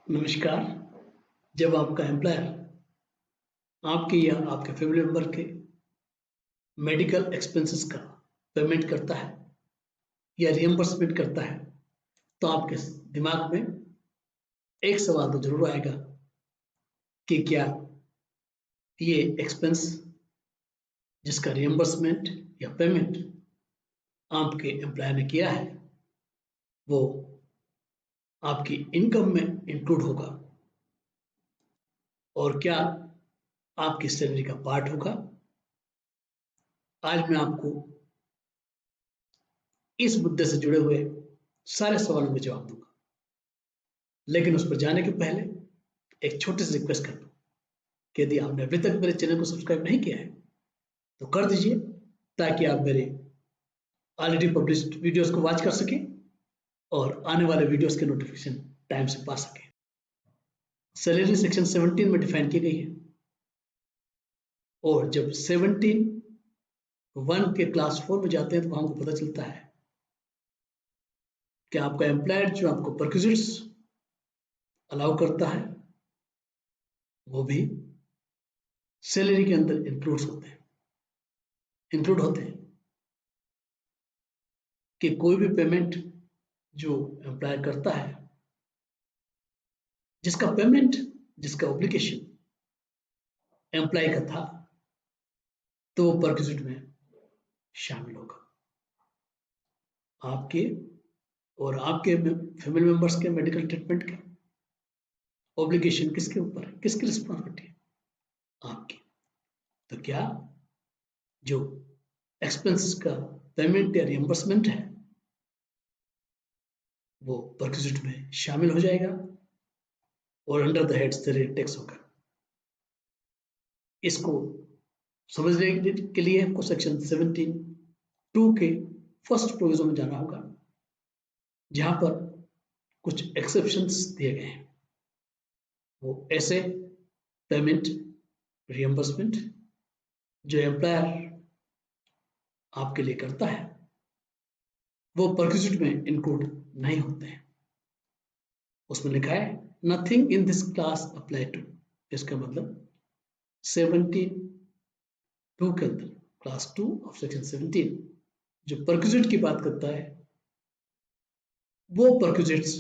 नमस्कार। जब आपका एम्प्लॉयर आपके या आपके फैमिली मेंबर के मेडिकल एक्सपेंसेस का पेमेंट करता है या रियम्बर्समेंट करता है, तो आपके दिमाग में एक सवाल तो ज़रूर आएगा कि क्या ये एक्सपेंस जिसका रियम्बर्समेंट या पेमेंट आपके एम्प्लॉयर ने किया है, वो आपकी इनकम में इंक्लूड होगा और क्या आपकी सैलरी का पार्ट होगा। आज मैं आपको इस मुद्दे से जुड़े हुए सारे सवालों के जवाब दूंगा, लेकिन उस पर जाने के पहले एक छोटी सी रिक्वेस्ट कर दूं कि यदि आपने अभी तक मेरे चैनल को सब्सक्राइब नहीं किया है तो कर दीजिए, ताकि आप मेरे ऑलरेडी पब्लिश्ड वीडियोस को वॉच कर सकें और आने वाले वीडियोस के नोटिफिकेशन टाइम से पा सकें। सैलरी सेक्शन 17 में डिफाइन की गई है और जब 17(1) के क्लास 4 में जाते हैं तो हमको पता चलता है कि आपका एम्प्लॉयर जो आपको परक्विजिट्स अलाउ करता है वो भी सैलरी के अंदर इंक्लूड होते हैं कि कोई भी पेमेंट जो एम्प्लॉयर करता है, जिसका ऑब्लिगेशन एम्प्लॉय का था, तो वो परक्विजिट में शामिल होगा। आपके और आपके फैमिली मेंबर्स के मेडिकल ट्रीटमेंट के ऑब्लिगेशन किसके ऊपर है, किसकी रिस्पॉन्सिबिलिटी है? आपकी। तो क्या जो एक्सपेंसेस का पेमेंट या रियम्बर्समेंट है वो परक्विजिट में शामिल हो जाएगा और under the head salary tax होगा। इसको समझने के लिए आपको सेक्शन 17(2) के फर्स्ट प्रोविजन में जाना होगा, जहां पर कुछ एक्सेप्शंस दिए गए हैं। वो ऐसे पेमेंट रियम्बर्समेंट जो एम्प्लॉयर आपके लिए करता है वो परक्विजिट में इंक्लूड नहीं होते हैं। उसमें लिखा है nothing in this class apply to. इसका मतलब 17(2) के अंदर क्लास 2 ऑफ सेक्शन 17 जो परक्विजिट की बात करता है, वो परक्विजिट्स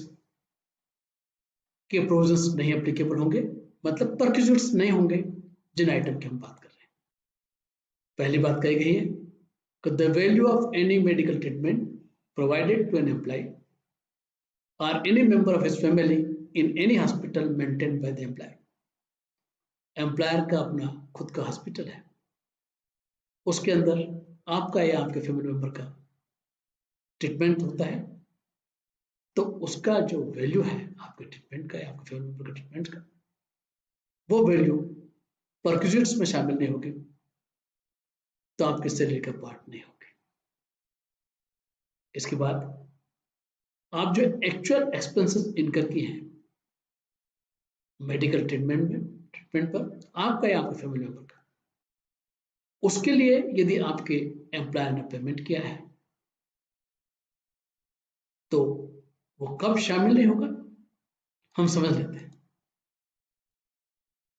के प्रोविजंस नहीं एप्लीकेबल होंगे। मतलब परक्विजिट्स नहीं होंगे जिन आइटम की हम बात कर रहे हैं। पहली बात कही गई है कि the value of any medical treatment provided to an employee or any member of his family in any hospital maintained by the employer। Employer का अपना खुद का हॉस्पिटल है, उसके अंदर आपका या आपके फैमिली मेंबर का ट्रीटमेंट होता है, तो उसका जो वैल्यू है आपके ट्रीटमेंट का या आपके फैमिली मेंबर के ट्रीटमेंट का, वो वैल्यू परक्विजिट्स में शामिल नहीं होगी, तो आपके सैलरी का पार्ट नहीं होगी। इसके बाद आप जो एक्चुअल एक्सपेंसेस इनकर किए हैं मेडिकल ट्रीटमेंट पर आपका या आपके फैमिली मेंबर का, उसके लिए यदि आपके एम्प्लॉयर ने पेमेंट किया है तो वो कब शामिल नहीं होगा, हम समझ लेते हैं।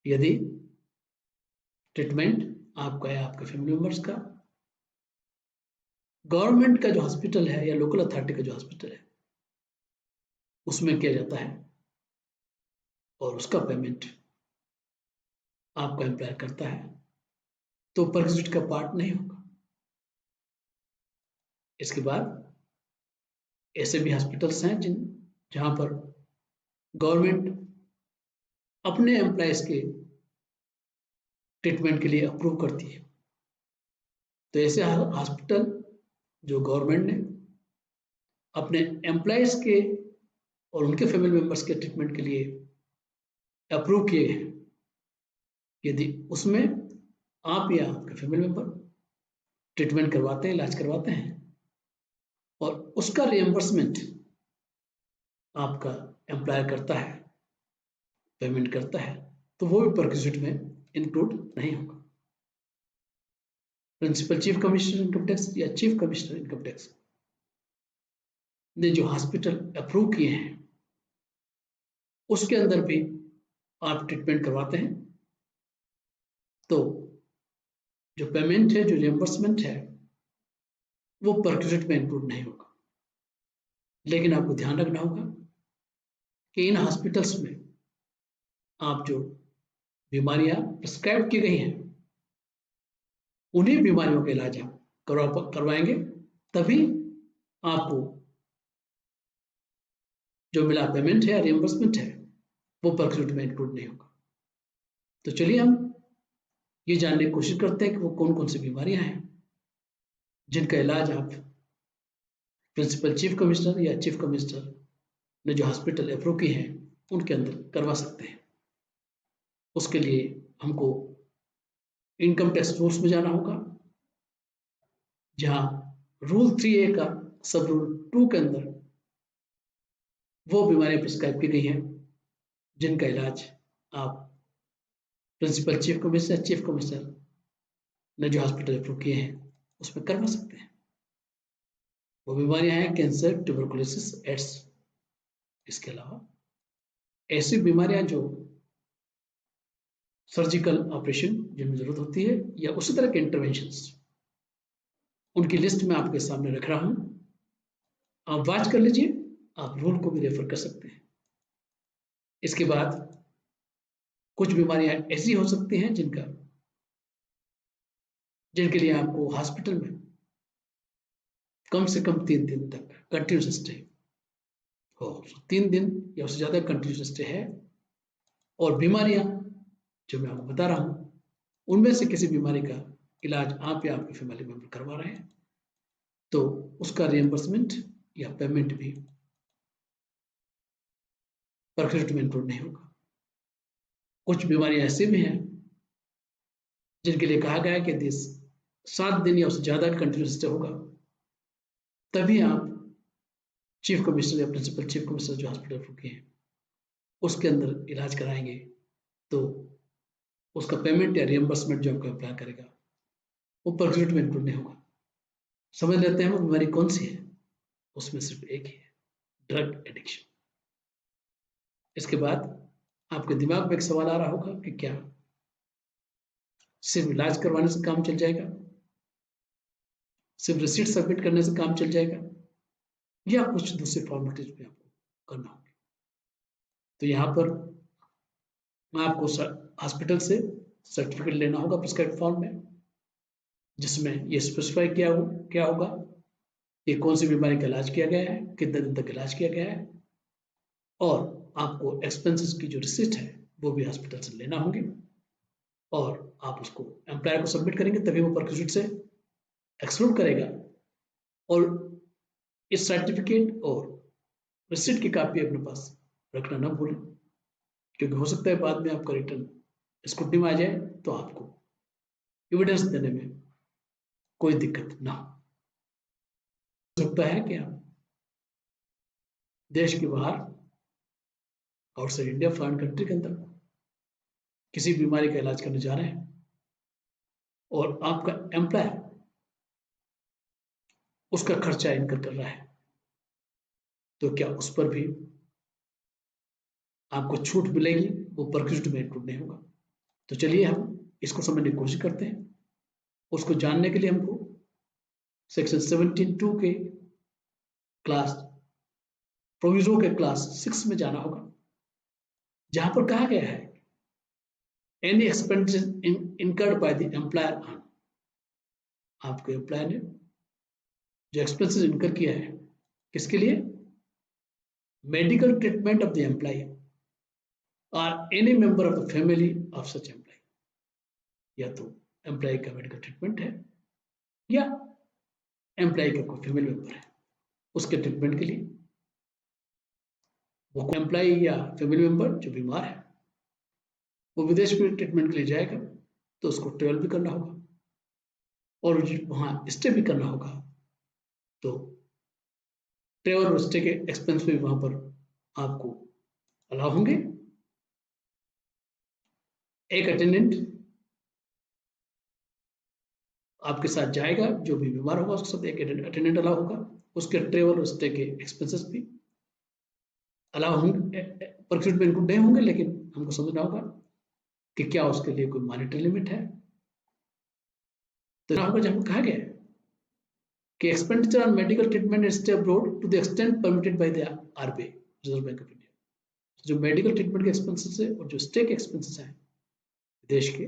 यदि ट्रीटमेंट आपका या आपके फैमिली मेंबर्स का गवर्नमेंट का जो हॉस्पिटल है या लोकल अथॉरिटी का जो हॉस्पिटल है उसमें किया जाता है और उसका पेमेंट आपका एम्प्लॉयर करता है, तो परक्विजिट का पार्ट नहीं होगा। इसके बाद ऐसे भी हॉस्पिटल्स हैं जहां पर गवर्नमेंट अपने एम्प्लॉयज के ट्रीटमेंट के लिए अप्रूव करती है, तो ऐसे हॉस्पिटल जो गवर्नमेंट ने अपने एम्प्लॉयज के और उनके फैमिली मेंबर्स के ट्रीटमेंट के लिए अप्रूव किए हैं, यदि उसमें आप या आपके फैमिली मेंबर ट्रीटमेंट करवाते हैं, इलाज करवाते हैं और उसका रियम्बर्समेंट आपका एम्प्लॉयर करता है, पेमेंट करता है, तो वो भी परक्विजिट में इंक्लूड नहीं होगा। Principal chief commissioner income tax या चीफ कमिश्नर इनकम टैक्स ने जो हॉस्पिटल अप्रूव किए हैं उसके अंदर भी आप ट्रीटमेंट करवाते हैं, तो जो पेमेंट है, जो रिएम्बर्समेंट है, वो परक्विजिट में इंक्लूड नहीं होगा। लेकिन आपको ध्यान रखना होगा कि इन हॉस्पिटल्स में आप जो बीमारियां प्रिस्क्राइब की गई हैं, उन्हीं बीमारियों का इलाज आप करवाएंगे, तभी आपको जो मिला पेमेंट है या रिएम्बर्समेंट है, वो परक्विजिट में इंक्लूड नहीं होगा। तो चलिए हम ये जानने की कोशिश करते हैं कि वो कौन कौन सी बीमारियां हैं जिनका इलाज आप प्रिंसिपल चीफ कमिश्नर या चीफ कमिश्नर ने जो हॉस्पिटल अप्रूव की हैं उनके अंदर करवा सकते हैं। उसके लिए हमको इनकम टैक्स रूल्स में जाना होगा, जहां रूल 3A का सब रूल 2 के अंदर वो बीमारियां प्रिस्क्राइब की गई हैं जिनका इलाज आप प्रिंसिपल चीफ कमिश्नर ने जो हॉस्पिटल अप्रूव किए हैं उसमें करवा सकते हैं। वो बीमारियां हैं कैंसर, ट्यूबरकुलोसिस, एड्स। इसके अलावा ऐसी बीमारियां जो सर्जिकल ऑपरेशन जिनमें जरूरत होती है या उसी तरह के इंटरवेंशंस, उनकी लिस्ट में आपके सामने रख रहा हूं, आप वाच कर लीजिए, आप रूल को भी रेफर कर सकते हैं। इसके बाद कुछ बीमारियां ऐसी हो सकती हैं जिनके लिए आपको हॉस्पिटल में कम से कम 3 दिन तक कंटिन्यूस स्टे हो, 3 दिन या उससे ज्यादा कंटिन्यूस स्टे है, और बीमारियां जो मैं आपको बता रहा हूं उनमें से किसी बीमारी का इलाज आप या आपके फैमिली मेंबर करवा रहे हैं, तो उसका रिएम्बर्समेंट या पेमेंट भी परक्विजिट में इंक्लूड नहीं होगा। कुछ बीमारियां ऐसी भी हैं जिनके लिए कहा गया है कि 7 दिन या उससे ज्यादा कंटिन्यूस स्टे होगा, तभी आप चीफ कमिश्नर या प्रिंसिपल चीफ कमिश्नर जो हॉस्पिटल रुके हैं उसके अंदर इलाज कराएंगे, तो उसका पेमेंट या रिएम्बर्समेंट जो आपको अप्लाई करेगा वो परक्विजिट में इंक्लूड नहीं होगा। समझ लेते हैं वो बीमारी कौन सी है, उसमें सिर्फ एक ही है, ड्रग एडिक्शन। इसके बाद आपके दिमाग में एक सवाल आ रहा होगा कि क्या सिर्फ इलाज करवाने से काम चल जाएगा, सिर्फ रिसीट सबमिट करने से काम चल जाएगा, या कुछ दूसरे फॉर्मेलिटीज भी आपको करना होगी। तो यहाँ पर आपको हॉस्पिटल से सर्टिफिकेट लेना होगा प्रिस्क्राइब फॉर्म में, जिसमें ये स्पेसिफाई क्या होगा ये कौन सी बीमारी का इलाज किया गया है, कितने दिन तक इलाज किया गया है, और आपको एक्सपेंसेस की जो रिसिप्ट है वो भी हॉस्पिटल से लेना होगी, और आप उसको एम्प्लॉयर को सबमिट करेंगे, तभी वो परक्विजिट से एक्सक्लूड करेगा। और इस सर्टिफिकेट और रिसिप्ट की कॉपी अपने पास रखना ना भूलें, क्योंकि हो सकता है बाद में आपका रिटर्न स्क्रूटनी में आ जाए तो आपको एविडेंस देने में कोई दिक्कत ना हो सकता है कि आप देश के बाहर आउटसाइड इंडिया फॉरेन कंट्री के अंदर किसी बीमारी का इलाज करने जा रहे हैं और आपका एम्प्लॉयर उसका खर्चा इनकर कर रहा है, तो क्या उस पर भी आपको छूट मिलेगी, वो परक्विजिट में इंक्लूड नहीं होगा। तो चलिए हम इसको समझने की कोशिश करते हैं। उसको जानने के लिए हमको सेक्शन 17(2) के क्लास प्रोविजो के क्लास 6 में जाना होगा, जहां पर कहा गया है any expenses incurred by the employer on, आपके एम्प्लॉयर ने जो एक्सपेंसेस इनकर किया है किसके लिए, medical treatment of the employee और any member of the family of such employee, या तो एम्प्लॉय का मेडिकल ट्रीटमेंट है या एम्प्लॉय का कोई फैमिली मेंबर है, उसके ट्रीटमेंट के लिए वो एम्प्लॉय या फैमिली मेंबर जो बीमार है वो विदेश में ट्रीटमेंट के लिए जाएगा, तो उसको ट्रेवल भी करना होगा और वहां स्टे भी करना होगा, तो ट्रेवल और स्टे के एक्सपेंस भी वहां पर आपको अलाउ होंगे। एक अटेंडेंट आपके साथ जाएगा, जो भी बीमार होगा उसके साथ एक अटेंडेंट अलाउ होगा, उसके ट्रेवल और स्टे के एक्सपेंसेस भी अलाउ होंगे, परक्यूट में इनक्लूड नहीं होंगे, लेकिन हमको समझना होगा कि क्या उसके लिए कोई मॉनेटरी लिमिट है। तो यहाँ जहाँ कहा गया है कि expenditure on medical treatment in stay abroad to the extent permitted by the RBI, Reserve Bank of India. जो मेडिकल ट्रीटमेंट के एक्सपेंसेस है और जो स्टे के एक्सपेंसेस हैं देश के,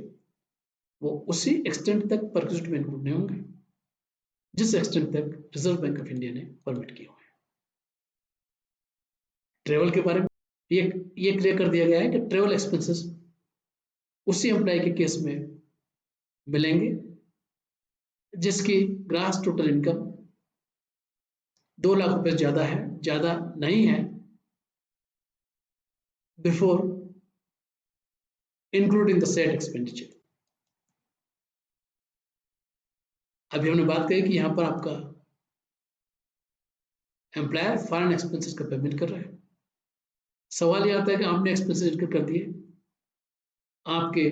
वो उसी एक्सटेंट तक परक्यूट में इनक्लूड नहीं होंगे जिस एक्सटेंट तक रिजर्व बैंक ऑफ इंडिया ने परमिट किया हुआ है। ट्रेवल के बारे में ये क्लियर कर दिया गया है कि ट्रेवल एक्सपेंसेस उसी एम्प्लॉय के केस में मिलेंगे जिसकी ग्रास टोटल इनकम 2 लाख रुपए ज्यादा है, ज्यादा नहीं है, before including the set expenditure. अभी हमने बात कही कि यहां पर आपका एम्प्लॉयर फॉरेन एक्सपेंसेस का पेमेंट कर रहा है। सवाल यह आता है कि आपने एक्सपेंसेस इनकर कर दिए आपके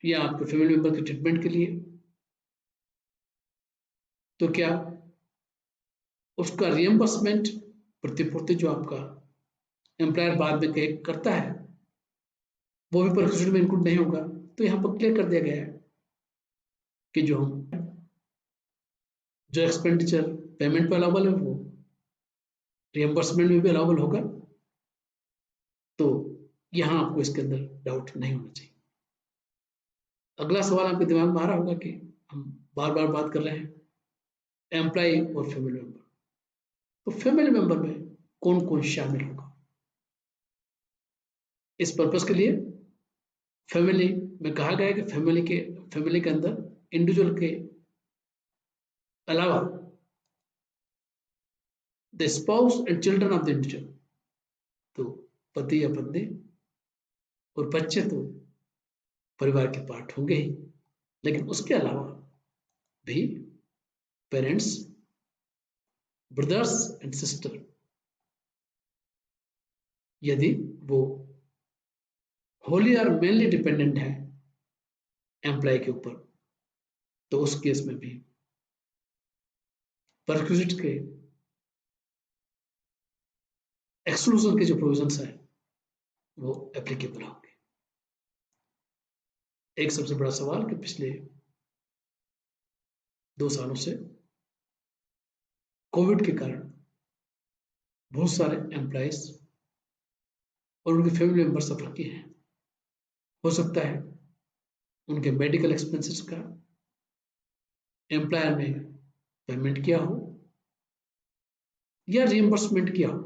या आपके फैमिली मेंबर के ट्रीटमेंट के लिए, तो क्या उसका रिएम्बर्समेंट, प्रतिपूर्ति जो आपका एम्प्लॉयर बाद में करता है, वो भी परक्यूट में इंक्लूड नहीं होगा। तो यहाँ पर क्लियर कर दिया गया है कि जो एक्सपेंडिचर पेमेंट पे अलाउबल है वो रिएम्बर्समेंट में भी अलाउबल होगा। तो यहाँ आपको इसके अंदर डाउट नहीं होना चाहिए। अगला सवाल आपके दिमाग में आ रहा होगा कि हम बार बार बात कर रहे हैं एम्प्लॉय और फैमिली मेंबर, तो फैमिली मेंबर में कौन कौन शामिल होगा? इस पर्पस के लिए फैमिली में कहा गया है कि फैमिली के अंदर इंडिविजुअल के अलावा the spouse and children of the individual, तो पति या पत्नी और बच्चे तो परिवार के पार्ट होंगे ही, लेकिन उसके अलावा भी पेरेंट्स, ब्रदर्स एंड सिस्टर, यदि वो होली और मेनली डिपेंडेंट है एम्प्लॉय के ऊपर, तो उस केस में भी परक्यूट के एक्सक्लूजन के जो प्रोविजंस हैं वो एप्लीकेबल होंगे। एक सबसे बड़ा सवाल कि पिछले 2 सालों से कोविड के कारण बहुत सारे एम्प्लॉयज और उनके फैमिली मेंबर सफर किए हैं। हो सकता है उनके मेडिकल एक्सपेंसेस का एम्प्लॉयर ने पेमेंट किया हो या रिएम्बर्समेंट किया हो।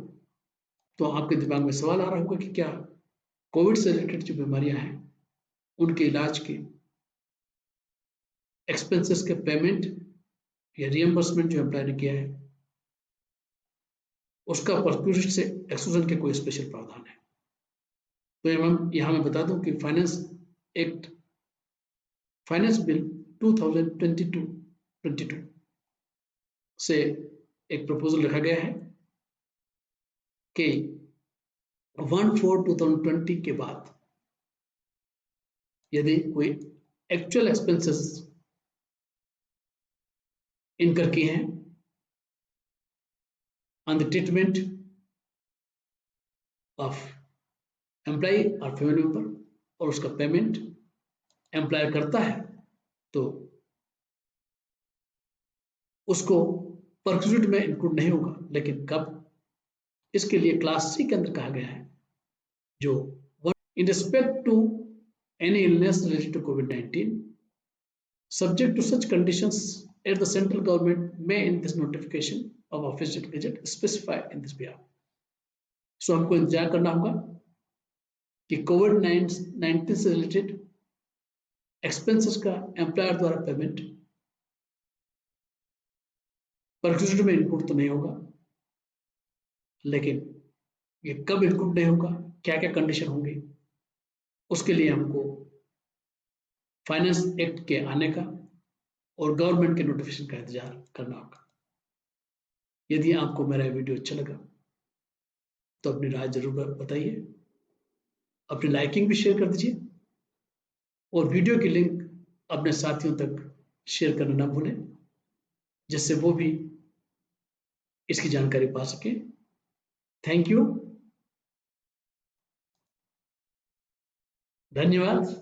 तो आपके दिमाग में सवाल आ रहा होगा कि क्या कोविड से रिलेटेड जो बीमारियां हैं उनके इलाज के एक्सपेंसेस के पेमेंट या रिएम्बर्समेंट जो एम्प्लॉयर ने किया है उसका परक्यूट से एक्सक्लूजन के कोई स्पेशल प्रावधान है? तो यहाँ मैं बता दूं कि फाइनेंस बिल 2022 से एक प्रपोजल रखा गया है कि 1/4/2020 के बाद यदि कोई एक्चुअल एक्सपेंसेस इनकर किए हैं on the treatment of employee और फैमिली मेंबर और उसका पेमेंट एम्प्लॉयर करता है, तो उसको परक्यूट में इंक्लूड नहीं होगा। लेकिन कब? इसके लिए क्लास सी के अंदर कहा गया है जो in respect to any illness related to कोविड-19 subject to such conditions as the central government may in this notification of official gazette specify in this behalf। सो हमको इंतजार करना होगा कि कोविड-19 से रिलेटेड एक्सपेंसेस का एम्प्लॉयर द्वारा पेमेंट परक्यूट में इनक्लूड तो नहीं होगा, लेकिन ये कब इनक्लूड नहीं होगा, क्या क्या कंडीशन होंगी, उसके लिए हमको फाइनेंस एक्ट के आने का और गवर्नमेंट के नोटिफिकेशन का इंतजार करना होगा। यदि आपको मेरा वीडियो अच्छा लगा तो अपनी राय जरूर बताइए, अपनी लाइकिंग भी शेयर कर दीजिए और वीडियो की लिंक अपने साथियों तक शेयर करना ना भूलें, जिससे वो भी इसकी जानकारी पा सकें। Thank you. धन्यवाद।